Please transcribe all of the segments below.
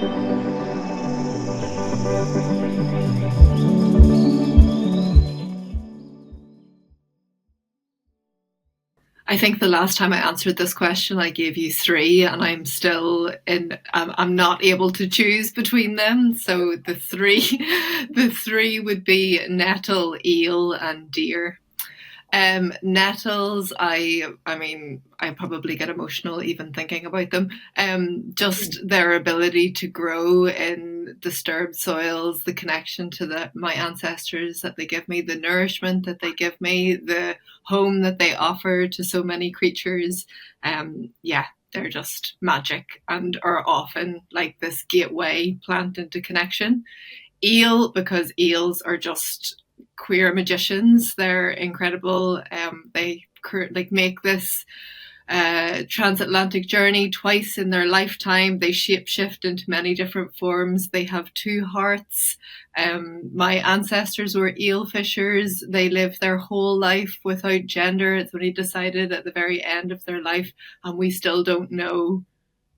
I think the last time I answered this question, I gave you three, and I'm still in. I'm not able to choose between them. So the three, the three would be nettle, eel, and deer. Nettles, I mean, I probably get emotional even thinking about them. Just their ability to grow in disturbed soils, the connection to my ancestors that they give me, the nourishment that they give me, the home that they offer to so many creatures. Yeah, they're just magic and are often like this gateway plant into connection. Eel, because eels are just queer magicians. They're incredible. They like make this transatlantic journey twice in their lifetime. They shapeshift into many different forms. They have two hearts. My ancestors were eel fishers. They lived their whole life without gender. It's only decided at the very end of their life, and we still don't know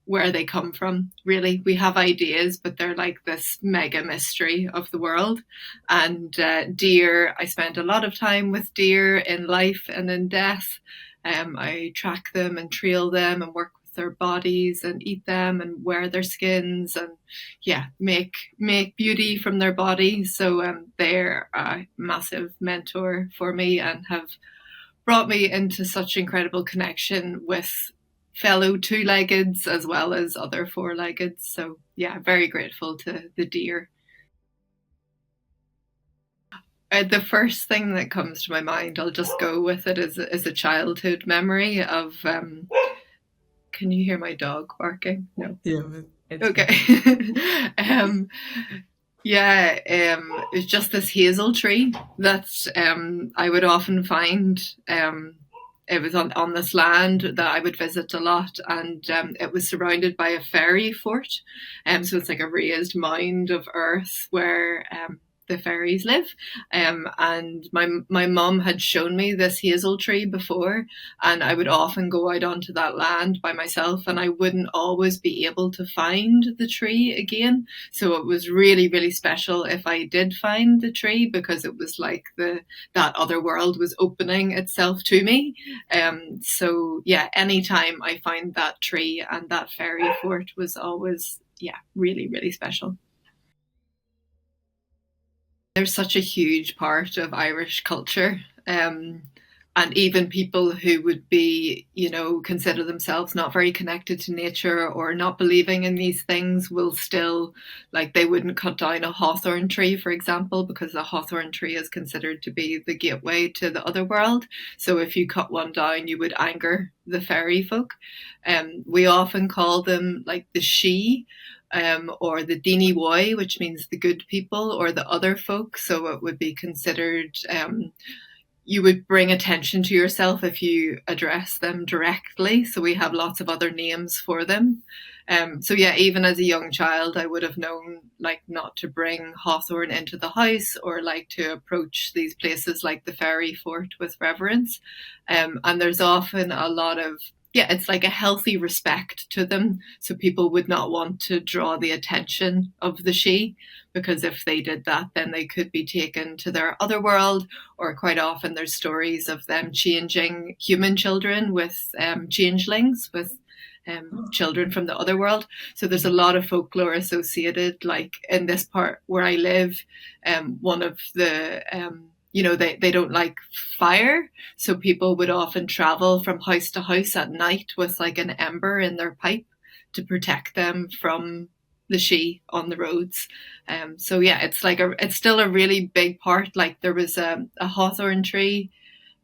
where they come from, really. We have ideas, but they're like this mega mystery of the world. And deer, I spent a lot of time with deer in life and in death. I track them and trail them and work with their bodies and eat them and wear their skins and yeah, make beauty from their bodies. So they're a massive mentor for me and have brought me into such incredible connection with fellow two-leggeds as well as other four-leggeds. So yeah, very grateful to the deer. The first thing that comes to my mind, I'll just go with it, is a childhood memory of. Can you hear my dog barking? No. Yeah, but it's fine. Okay. Yeah, it's just this hazel tree that I would often find. It was on this land that I would visit a lot, and it was surrounded by a fairy fort. So it's like a raised mound of earth where the fairies live. And my mum had shown me this hazel tree before, and I would often go out onto that land by myself, and I wouldn't always be able to find the tree again. So it was really, really special if I did find the tree, because it was like that other world was opening itself to me. So yeah, anytime I find that tree and that fairy fort was always, yeah, really, really special. There's such a huge part of Irish culture. And even people who would be, consider themselves not very connected to nature or not believing in these things will still, like, they wouldn't cut down a hawthorn tree, for example, because the hawthorn tree is considered to be the gateway to the other world. So if you cut one down, you would anger the fairy folk. We often call them like the she, or the Dini Woy, which means the good people or the other folk. So it would be considered, you would bring attention to yourself if you address them directly. So we have lots of other names for them. So yeah, even as a young child, I would have known like not to bring hawthorn into the house or like to approach these places like the fairy fort with reverence. And there's often a lot of, yeah, it's like a healthy respect to them. So people would not want to draw the attention of the she, because if they did that, then they could be taken to their other world. Or quite often there's stories of them changing human children with changelings, with children from the other world. So there's a lot of folklore associated, like in this part where I live, one of the they don't like fire, so people would often travel from house to house at night with like an ember in their pipe to protect them from the she on the roads. So yeah, it's still a really big part. Like there was a hawthorn tree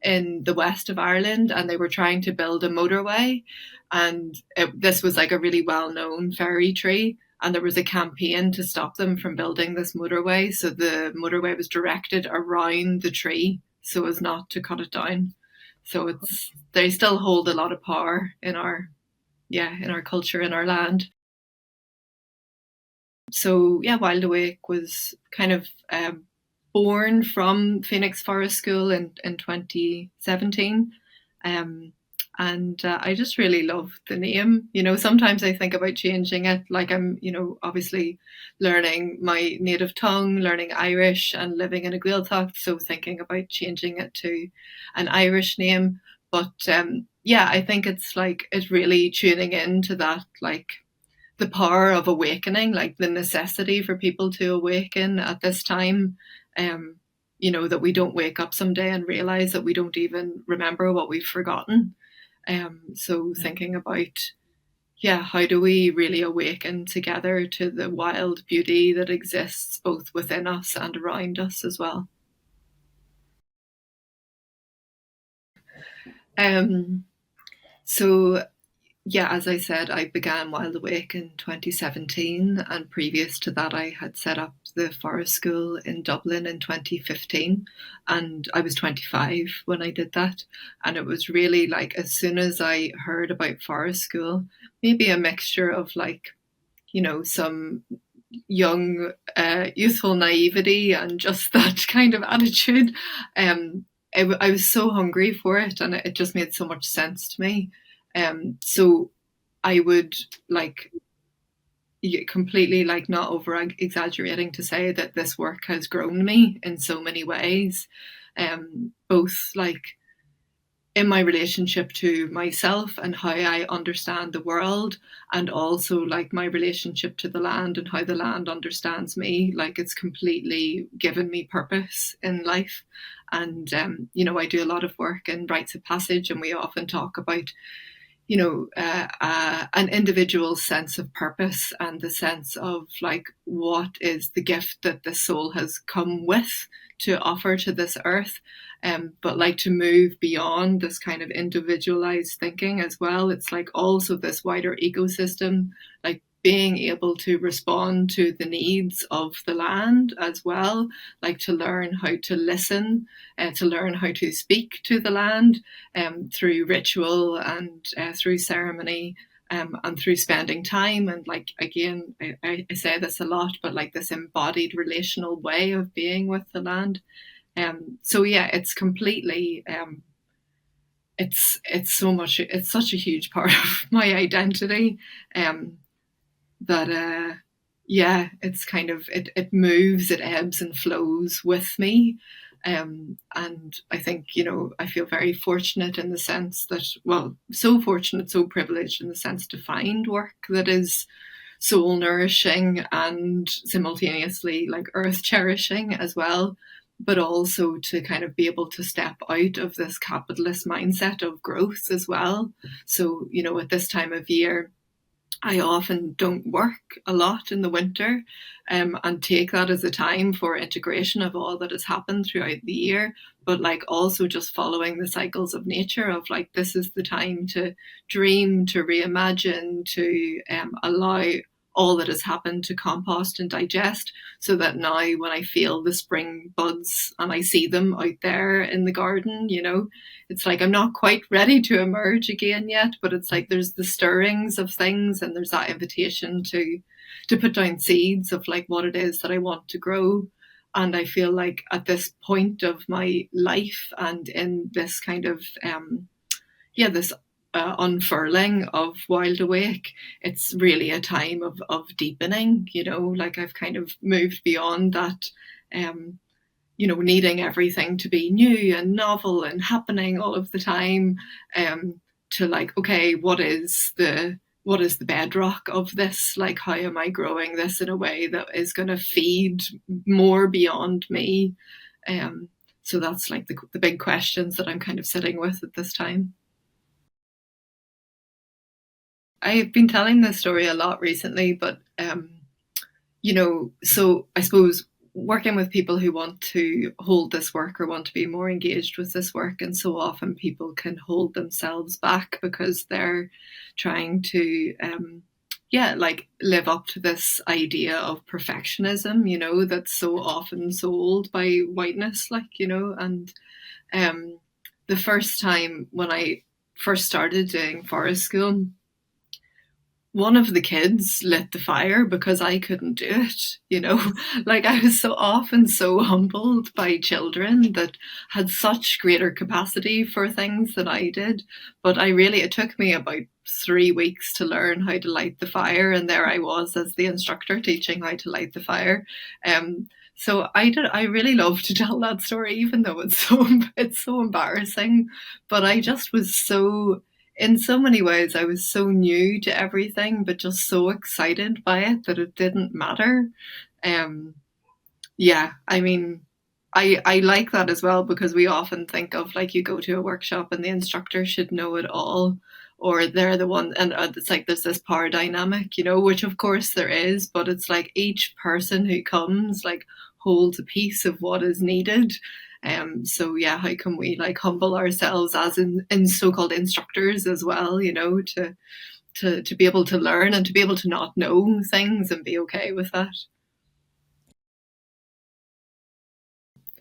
in the west of Ireland, and they were trying to build a motorway, and this was like a really well-known fairy tree, and there was a campaign to stop them from building this motorway. So the motorway was directed around the tree so as not to cut it down. So it's they still hold a lot of power in our, yeah, in our culture, in our land. So yeah, Wild Awake was kind of born from Phoenix Forest School in 2017. Um, And I just really love the name. Sometimes I think about changing it. Like I'm, obviously learning my native tongue, learning Irish, and living in a Gaeltacht. So thinking about changing it to an Irish name. But yeah, I think it's really tuning into that, like the power of awakening, like the necessity for people to awaken at this time. Um, that we don't wake up someday and realize that we don't even remember what we've forgotten. So thinking about, yeah, how do we really awaken together to the wild beauty that exists both within us and around us as well. Um, so yeah, as I said, I began Wild Awake in 2017, and previous to that, I had set up the Forest School in Dublin in 2015, and I was 25 when I did that. And it was really like as soon as I heard about Forest School, maybe a mixture of like, some young, youthful naivety and just that kind of attitude. I was so hungry for it, and it just made so much sense to me. So I would like completely like not over exaggerating to say that this work has grown me in so many ways. Both like in my relationship to myself and how I understand the world, and also like my relationship to the land and how the land understands me. Like it's completely given me purpose in life. And, I do a lot of work in rites of passage, and we often talk about an individual sense of purpose and the sense of like what is the gift that the soul has come with to offer to this earth. But like to move beyond this kind of individualized thinking as well. It's like also this wider ecosystem, like being able to respond to the needs of the land as well, like to learn how to listen, to learn how to speak to the land, through ritual and through ceremony, and through spending time. And like again, I say this a lot, but like this embodied relational way of being with the land. So yeah, it's completely it's so much, it's such a huge part of my identity, um, that yeah, it's kind of it moves, it ebbs and flows with me. And I think, I feel very fortunate in the sense that, well, so fortunate, so privileged in the sense to find work that is soul nourishing and simultaneously like earth cherishing as well, but also to kind of be able to step out of this capitalist mindset of growth as well. So, at this time of year, I often don't work a lot in the winter, and take that as a time for integration of all that has happened throughout the year, but like also just following the cycles of nature of like this is the time to dream, to reimagine, to allow all that has happened to compost and digest, so that now when I feel the spring buds and I see them out there in the garden, it's like I'm not quite ready to emerge again yet, but it's like there's the stirrings of things, and there's that invitation to put down seeds of like what it is that I want to grow. And I feel like at this point of my life and in this kind of yeah, this unfurling of Wild Awake, it's really a time of deepening. Like I've kind of moved beyond that, um, needing everything to be new and novel and happening all of the time, to like, okay, what is the bedrock of this? Like, how am I growing this in a way that is going to feed more beyond me? Um, so that's like the big questions that I'm kind of sitting with at this time. I've been telling this story a lot recently, but so I suppose working with people who want to hold this work or want to be more engaged with this work, and so often people can hold themselves back because they're trying to, yeah, like live up to this idea of perfectionism, that's so often sold by whiteness, like, and um, the first time when I first started doing forest school, one of the kids lit the fire because I couldn't do it, you know? Like, I was so often so humbled by children that had such greater capacity for things than I did. But it took me about 3 weeks to learn how to light the fire, and there I was as the instructor teaching how to light the fire. So I really love to tell that story, even though it's so embarrassing. But I just was so in so many ways, I was so new to everything, but just so excited by it that it didn't matter. Um, yeah, I mean, I like that as well because we often think of like you go to a workshop and the instructor should know it all, or they're the one, and it's like there's this power dynamic, which of course there is, but it's like each person who comes like holds a piece of what is needed. So yeah, how can we like humble ourselves as in so-called instructors as well, to be able to learn and to be able to not know things and be okay with that.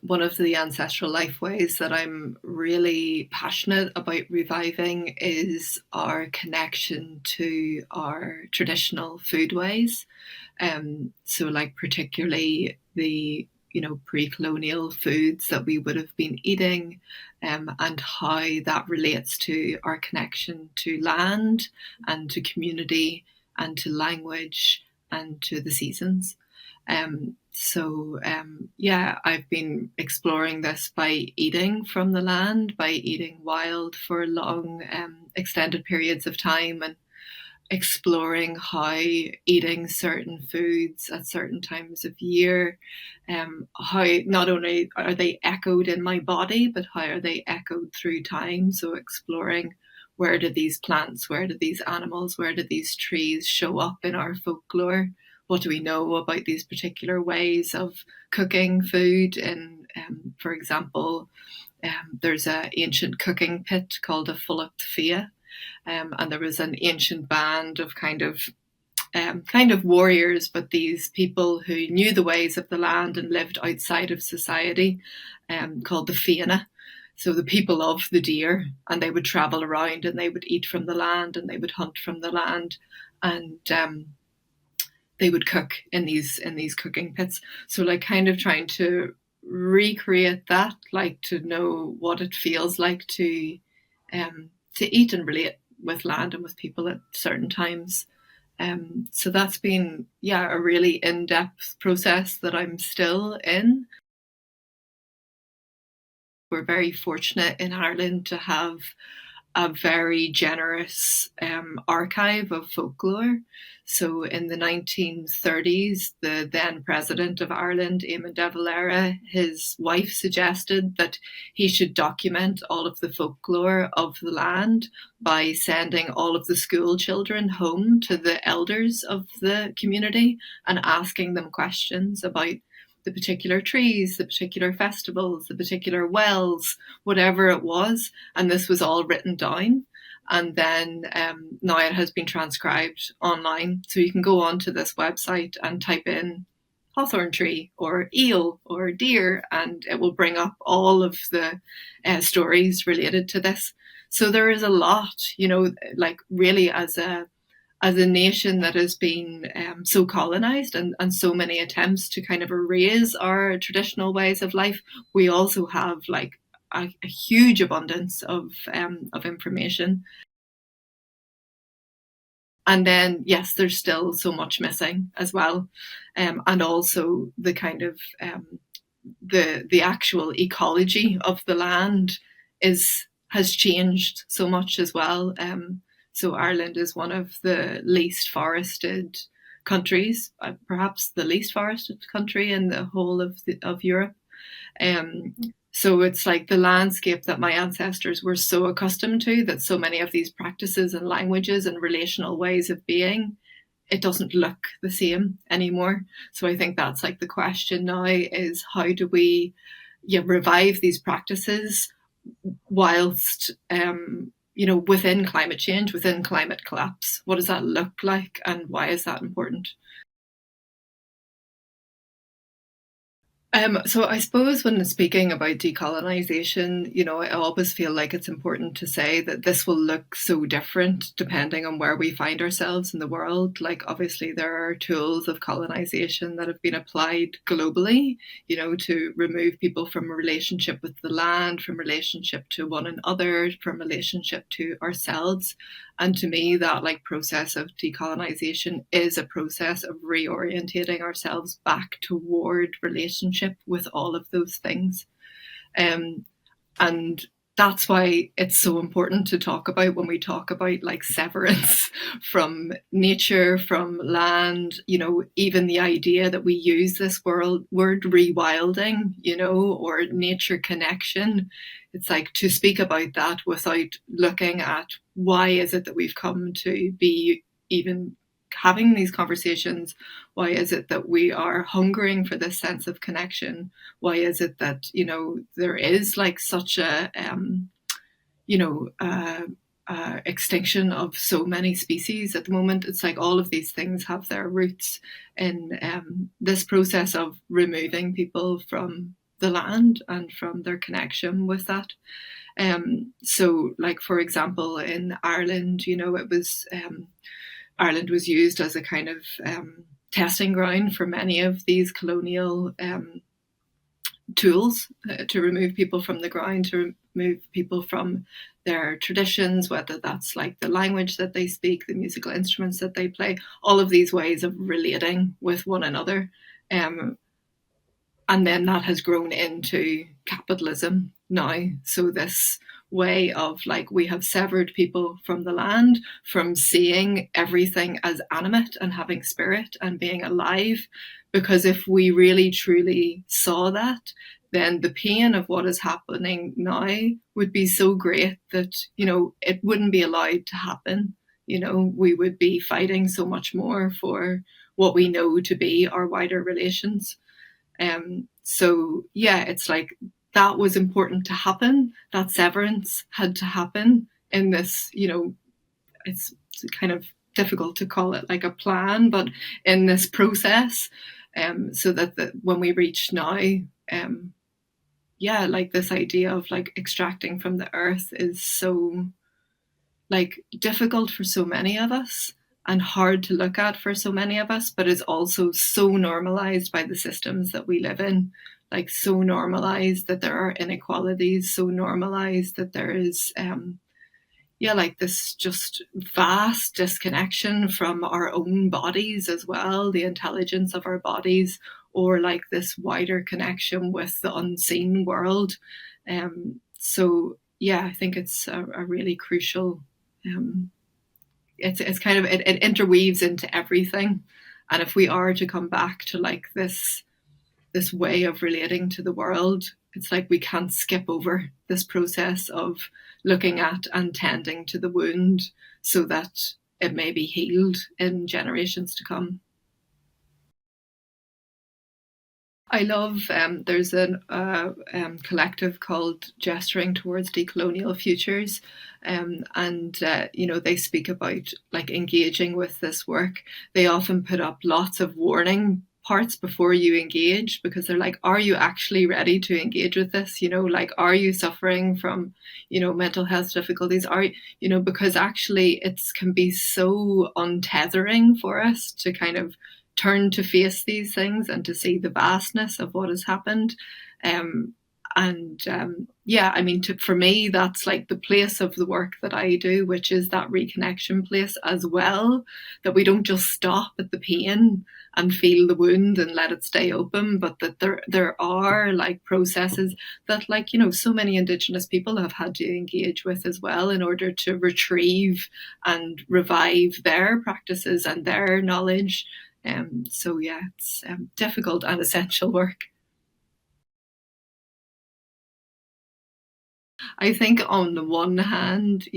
One of the ancestral life ways that I'm really passionate about reviving is our connection to our traditional food ways. So, like, particularly the pre-colonial foods that we would have been eating, and how that relates to our connection to land and to community and to language and to the seasons. Yeah, I've been exploring this by eating from the land, by eating wild for long, extended periods of time, and exploring how eating certain foods at certain times of year, how not only are they echoed in my body, but how are they echoed through time. So exploring where do these plants, where do these animals, where do these trees show up in our folklore? What do we know about these particular ways of cooking food? And for example, there's an ancient cooking pit called a Fullacht Fia, and there was an ancient band of kind of warriors, but these people who knew the ways of the land and lived outside of society, called the Fianna. So the people of the deer, and they would travel around and they would eat from the land and they would hunt from the land, and they would cook in these cooking pits. So like kind of trying to recreate that, like to know what it feels like to eat and relate with land and with people at certain times. So that's been, yeah, a really in-depth process that I'm still in. We're very fortunate in Ireland to have a very generous archive of folklore. So in the 1930s, the then president of Ireland, Eamon de Valera, his wife suggested that he should document all of the folklore of the land by sending all of the school children home to the elders of the community and asking them questions about the particular trees, the particular festivals, the particular wells, whatever it was, and this was all written down. And then now it has been transcribed online. So you can go onto this website and type in hawthorn tree or eel or deer, and it will bring up all of the stories related to this. So there is a lot, like really as a nation that has been so colonized, and so many attempts to kind of erase our traditional ways of life, we also have like a huge abundance of information. And then, yes, there's still so much missing as well, and also the kind of the actual ecology of the land is has changed so much as well. So Ireland is one of the least forested countries, perhaps the least forested country in the whole of Europe. Um, so it's like the landscape that my ancestors were so accustomed to, that so many of these practices and languages and relational ways of being, it doesn't look the same anymore. So I think that's like the question now is how do we, yeah, revive these practices whilst within climate change, within climate collapse? What does that look like, and why is that important? So I suppose when speaking about decolonization, I always feel like it's important to say that this will look so different depending on where we find ourselves in the world. Like, obviously, there are tools of colonization that have been applied globally, to remove people from a relationship with the land, from relationship to one another, from relationship to ourselves. And to me, that like process of decolonization is a process of reorientating ourselves back toward relationship with all of those things. Um, and that's why it's so important to talk about when we talk about like severance from nature, from land, even the idea that we use this word rewilding, or nature connection. It's like to speak about that without looking at why is it that we've come to be even having these conversations. Why is it that we are hungering for this sense of connection? Why is it that there is like such a you know extinction of so many species at the moment? It's like all of these things have their roots in this process of removing people from the land and from their connection with that. So, like for example, in Ireland, it was Ireland was used as a kind of testing ground for many of these colonial tools to remove people from the ground, to remove people from their traditions, whether that's like the language that they speak, the musical instruments that they play, all of these ways of relating with one another. Um, and then that has grown into capitalism now. So this way of like we have severed people from the land, from seeing everything as animate and having spirit and being alive. Because if we really truly saw that, then the pain of what is happening now would be so great that it wouldn't be allowed to happen. We would be fighting so much more for what we know to be our wider relations. So yeah, it's like that was important to happen. That severance had to happen in this, it's kind of difficult to call it like a plan, but in this process, so that when we reach now, um, yeah, like this idea of like extracting from the earth is so like difficult for so many of us and hard to look at for so many of us, but is also so normalized by the systems that we live in. Like so normalized that there are inequalities, so normalized that there is yeah, like this just vast disconnection from our own bodies as well, the intelligence of our bodies, or like this wider connection with the unseen world. So yeah, I think it's a really crucial. Um, it's kind of it interweaves into everything, and if we are to come back to like this way of relating to the world, it's like we can't skip over this process of looking at and tending to the wound so that it may be healed in generations to come. I love there's a collective called Gesturing Towards Decolonial Futures, and they speak about like engaging with this work. They often put up lots of warning parts before you engage because they're like, are you actually ready to engage with this? Like, are you suffering from mental health difficulties? Because actually it can be so untethering for us to kind of turn to face these things and to see the vastness of what has happened. Um, and yeah, I mean, for me, that's like the place of the work that I do, which is that reconnection place as well, that we don't just stop at the pain and feel the wound and let it stay open, but that there are like processes that like, so many Indigenous people have had to engage with as well in order to retrieve and revive their practices and their knowledge. So yeah, it's difficult and essential work. I think on the one hand,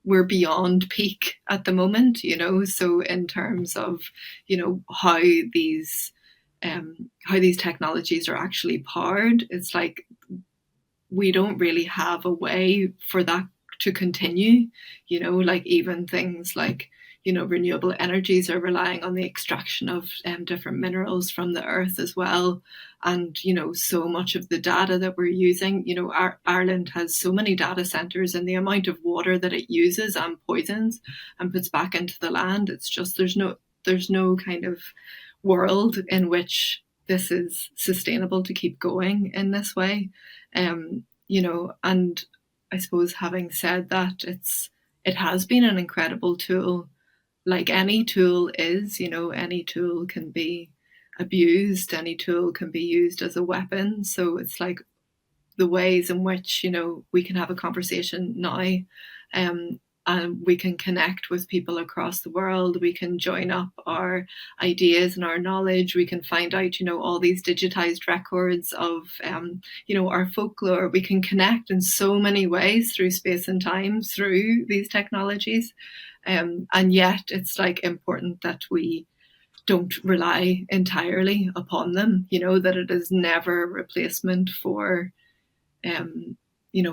we're beyond peak at the moment, so in terms of, how these technologies are actually powered, it's like we don't really have a way for that to continue, like even things like, renewable energies are relying on the extraction of different minerals from the earth as well. And, so much of the data that we're using, Ireland has so many data centers, and the amount of water that it uses and poisons and puts back into the land, it's just, there's no kind of world in which this is sustainable to keep going in this way. And I suppose having said that, it has been an incredible tool. Like any tool is, any tool can be abused, any tool can be used as a weapon. So it's like the ways in which, we can have a conversation now, and we can connect with people across the world. We can join up our ideas and our knowledge. We can find out, all these digitized records of, our folklore. We can connect in so many ways through space and time through these technologies. And yet it's like important that we don't rely entirely upon them, that it is never a replacement for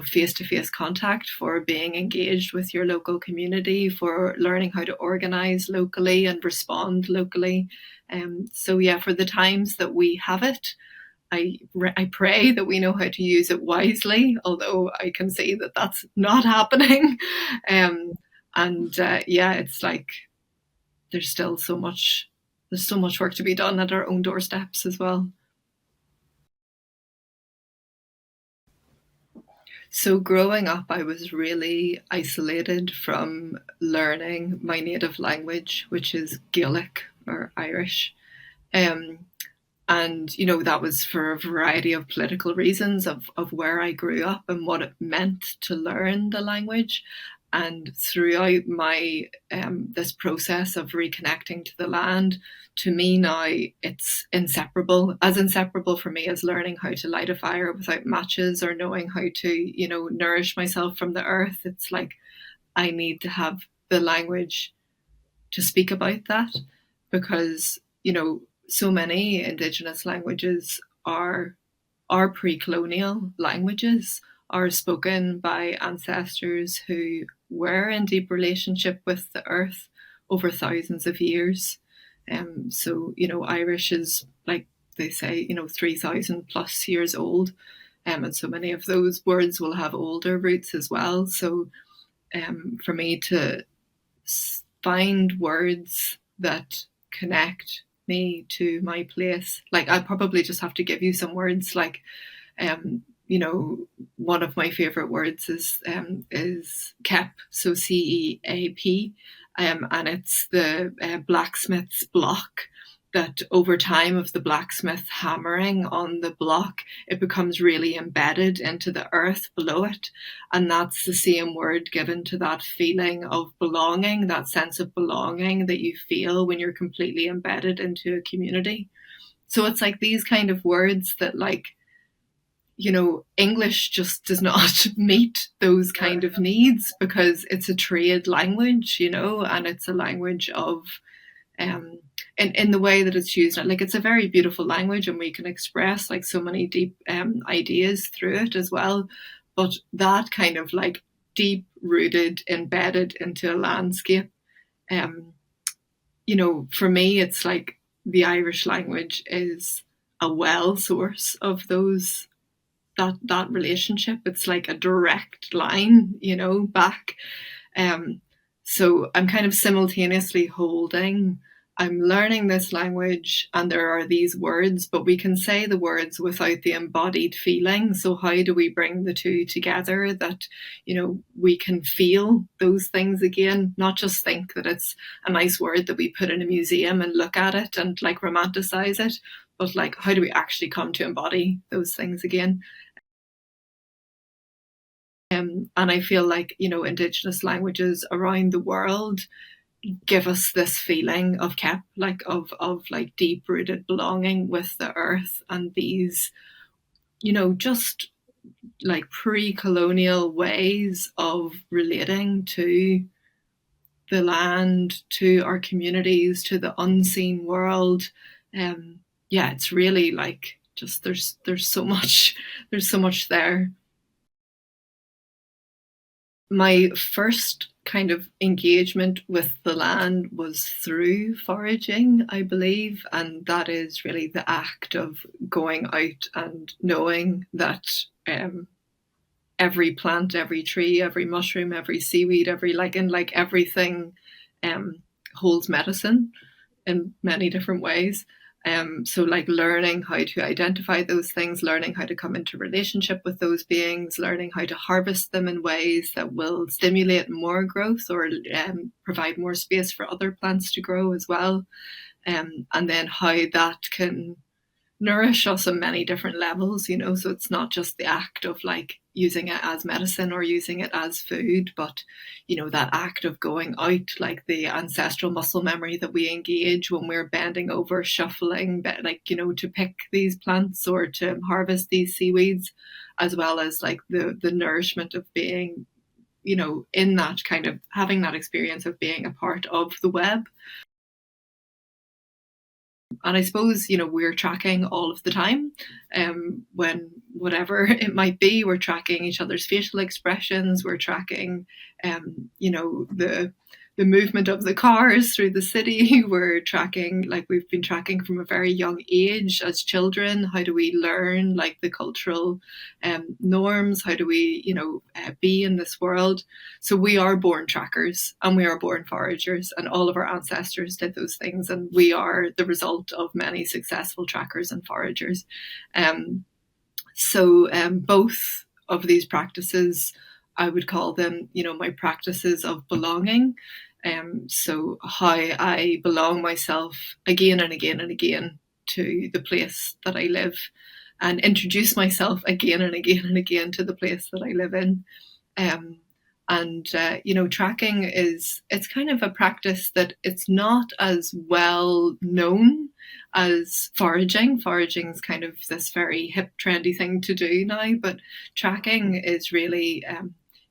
face-to-face contact, for being engaged with your local community, for learning how to organize locally and respond locally. So yeah, for the times that we have it, I pray that we know how to use it wisely, although I can see that that's not happening. Yeah, it's like there's still there's so much work to be done at our own doorsteps as well. So growing up, I was really isolated from learning my native language, which is Gaelic or Irish. Um, and that was for a variety of political reasons of where I grew up and what it meant to learn the language. And throughout my this process of reconnecting to the land, to me now it's inseparable, as inseparable for me as learning how to light a fire without matches or knowing how to nourish myself from the earth. It's like I need to have the language to speak about that, because so many indigenous languages are pre-colonial languages, are spoken by ancestors who were in deep relationship with the earth over thousands of years. So Irish is, like they say, 3,000 plus years old, and so many of those words will have older roots as well. So for me to find words that connect me to my place. Like I probably just have to give you some words. Like, one of my favorite words is kep, so CEAP, and it's the blacksmith's block. That over time of the blacksmith hammering on the block, it becomes really embedded into the earth below it. And that's the same word given to that feeling of belonging, that sense of belonging that you feel when you're completely embedded into a community. So it's like these kind of words that, like, English just does not meet those kind of needs, because it's a trade language, and it's a language of in the way that it's used. Like it's a very beautiful language, and we can express like so many deep ideas through it as well. But that kind of like deep rooted, embedded into a landscape, for me, it's like the Irish language is a well source of that relationship. It's like a direct line, back. So I'm kind of simultaneously I'm learning this language and there are these words, but we can say the words without the embodied feeling. So how do we bring the two together that, we can feel those things again, not just think that it's a nice word that we put in a museum and look at it and like romanticize it, but like, how do we actually come to embody those things again? And I feel like, Indigenous languages around the world give us this feeling of like of like deep rooted belonging with the earth, and these, just like pre-colonial ways of relating to the land, to our communities, to the unseen world. Yeah, it's really like just there's so much there's so much there. My first kind of engagement with the land was through foraging, I believe. And that is really the act of going out and knowing that every plant, every tree, every mushroom, every seaweed, every lichen, like everything um, holds medicine in many different ways. So, like learning how to identify those things, learning how to come into relationship with those beings, learning how to harvest them in ways that will stimulate more growth or provide more space for other plants to grow as well. And then how that can nourish us on many different levels, you know. So it's not just the act of like using it as medicine or using it as food, but you know, that act of going out, like the ancestral muscle memory that we engage when we're bending over, shuffling, like, you know, to pick these plants or to harvest these seaweeds, as well as like the nourishment of being, you know, in that kind of having that experience of being a part of the web. And I suppose, you know, we're tracking all of the time. When whatever it might be, we're tracking each other's facial expressions. We're tracking, you know, the movement of the cars through the city. We're tracking, like we've been tracking from a very young age as children. How do we learn like the cultural norms? How do we, you know, be in this world? So we are born trackers and we are born foragers, and all of our ancestors did those things, and we are the result of many successful trackers and foragers. Um, so both of these practices, I would call them, you know, my practices of belonging. So how I belong myself again and again and again to the place that I live, and introduce myself again and again and again to the place that I live in. Um, and you know, tracking is, it's kind of a practice that it's not as well known as foraging. Foraging is kind of this very hip, trendy thing to do now, but tracking is really,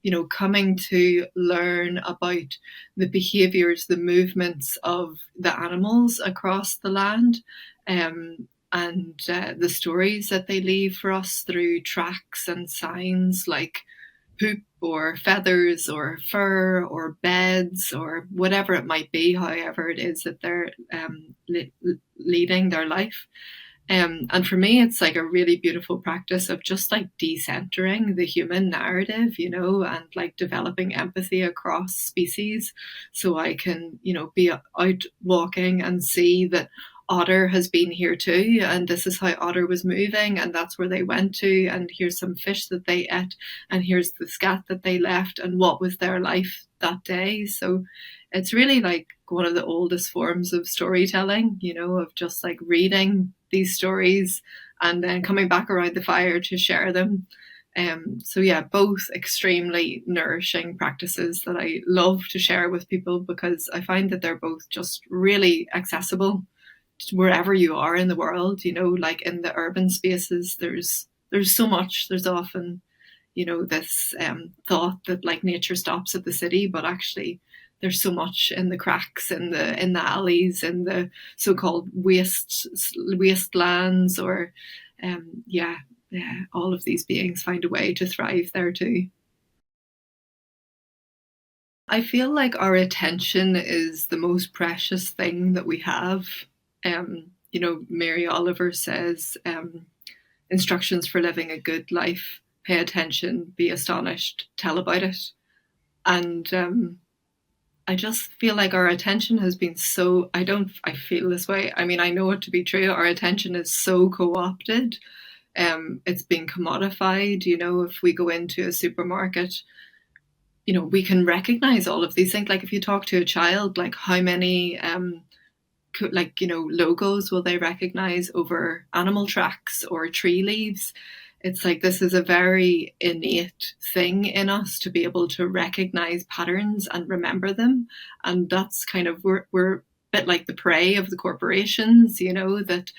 you know, coming to learn about the behaviors, the movements of the animals across the land. And the stories that they leave for us through tracks and signs like poop or feathers or fur or beds or whatever it might be, however it is that they're leading their life. And for me, it's like a really beautiful practice of just like decentering the human narrative, you know, and like developing empathy across species. So I can, you know, be out walking and see that otter has been here too, and this is how otter was moving, and that's where they went to, and here's some fish that they ate, and here's the scat that they left, and what was their life that day. So it's really like one of the oldest forms of storytelling, you know, of just like reading these stories and then coming back around the fire to share them. So yeah, both extremely nourishing practices that I love to share with people, because I find that they're both just really accessible wherever you are in the world. You know, like in the urban spaces, there's so much. There's often, you know, this thought that like nature stops at the city, but actually there's so much in the cracks, in the alleys, in the so-called wastelands, or yeah, yeah, all of these beings find a way to thrive there too. I feel like our attention is the most precious thing that we have. You know, Mary Oliver says, instructions for living a good life: pay attention, be astonished, tell about it. And I just feel like our attention has been so, I feel this way. I mean, I know it to be true. Our attention is so co opted. It's been commodified. You know, if we go into a supermarket, you know, we can recognize all of these things. Like if you talk to a child, like how many like, you know, logos will they recognize over animal tracks or tree leaves? It's like this is a very innate thing in us to be able to recognize patterns and remember them. And that's kind of, we're a bit like the prey of the corporations, you know, that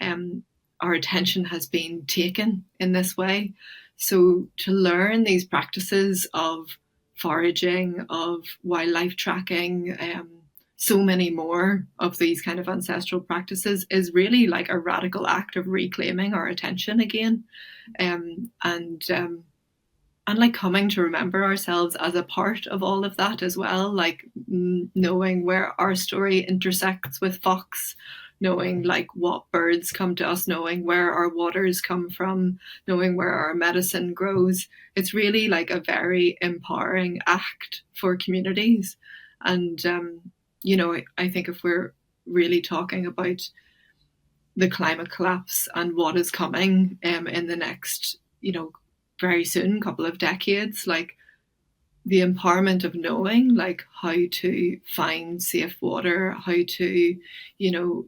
um, our attention has been taken in this way. So to learn these practices of foraging, of wildlife tracking, so many more of these kind of ancestral practices is really like a radical act of reclaiming our attention again. And and like coming to remember ourselves as a part of all of that as well, like knowing where our story intersects with fox, knowing like what birds come to us, knowing where our waters come from, knowing where our medicine grows. It's really like a very empowering act for communities. And I think if we're really talking about the climate collapse and what is coming in the next, very soon, couple of decades, like the empowerment of knowing like how to find safe water, how to,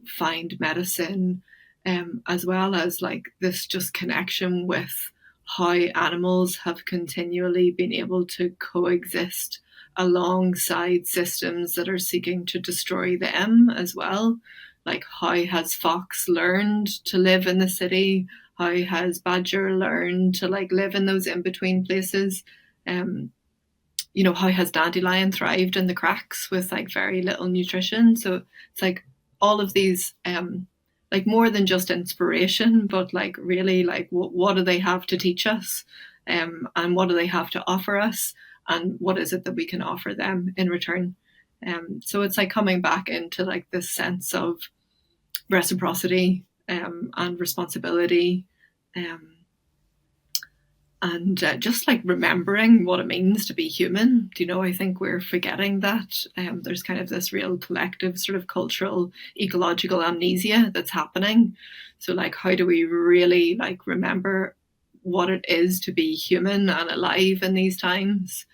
find medicine, as well as like this just connection with how animals have continually been able to coexist alongside systems that are seeking to destroy them as well. Like how has fox learned to live in the city? How has badger learned to like live in those in between places? Um, how has dandelion thrived in the cracks with like very little nutrition? So it's like all of these, like more than just inspiration, but like really like what do they have to teach us, and what do they have to offer us, and what is it that we can offer them in return? So it's like coming back into like this sense of reciprocity, and responsibility, um, and just like remembering what it means to be human. I think we're forgetting that. There's kind of this real collective sort of cultural ecological amnesia that's happening. So like how do we really like remember what it is to be human and alive in these times,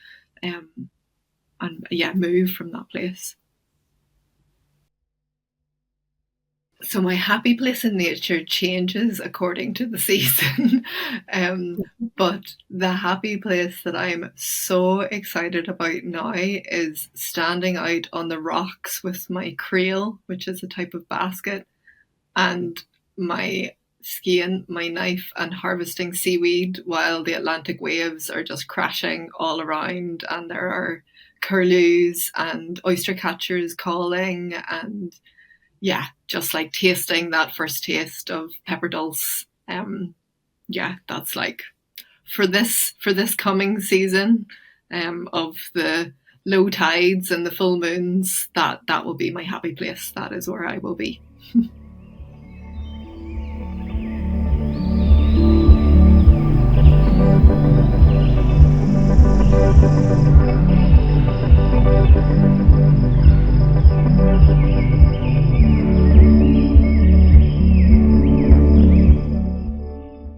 um, and yeah, move from that place. So my happy place in nature changes according to the season. But the happy place that I'm so excited about now is standing out on the rocks with my creel, which is a type of basket, and my skiing, my knife, and harvesting seaweed while the Atlantic waves are just crashing all around, and there are curlews and oyster catchers calling, and yeah, just like tasting that first taste of pepper dulce. Yeah, that's like for this coming season, of the low tides and the full moons. That will be my happy place. That is where I will be.